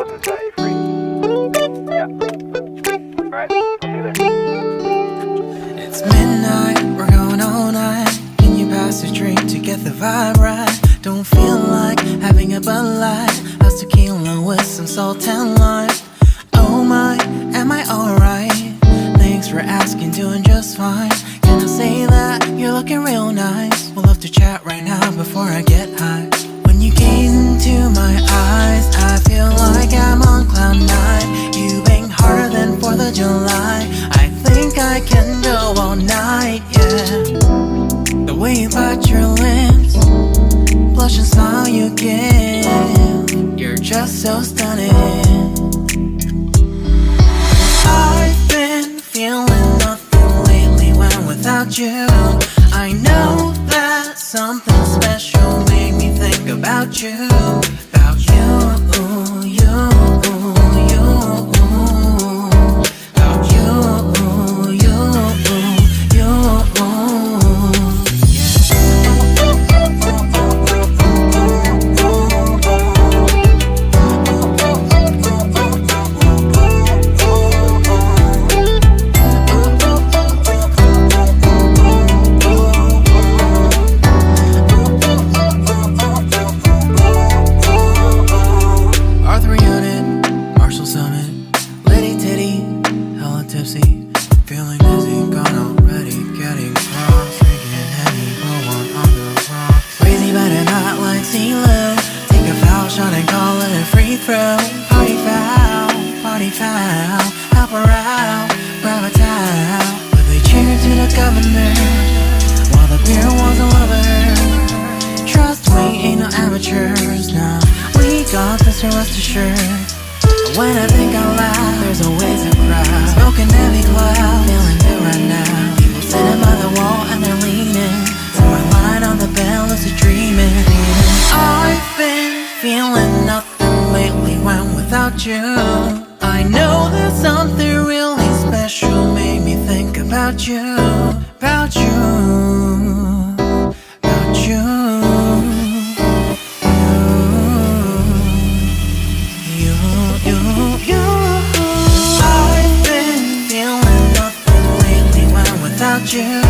to set you free. Yeah. Alright, I'll see you there. It's midnight, we're going all night. Can you pass a drink to get the vibe right? Don't feel like having a Bud Light. How's tequila with some salt and lime? Oh my, am I alright? Thanks for asking, doing just fine. Can I say that you're looking real nice? We'll love to chat right now before I get high. When you gaze into my eyes, I feel like I'm on cloud nine. You bang harder than 4th of July. I think I can go all night, yeah. The way you bite your lips, blush and smile you give, you're just so stunning. I've been feeling nothing lately when without you. I know that something special made me think about you. About you, you, you. About you, you, you. Feeling dizzy, gone already, getting cross, drinking heavy, pour one on the rocks. Crazy but not like CeeLo. Take a foul shot and call it a free throw. Party foul, help her out, grab a towel. But they cheered to the governor, while the beer was a lover. Trust we ain't no amateurs, nah. We got this, so rest assured. When I think out loud, there's always a crowd. Smoking heavy cloud, feeling good right now. People sitting by the wall and they're leaning. So my line on the bell is a dreaming. I've been feeling nothing lately when without you. I know that something really special made me think about you. About you. About you. I've been feeling nothing lately when without you.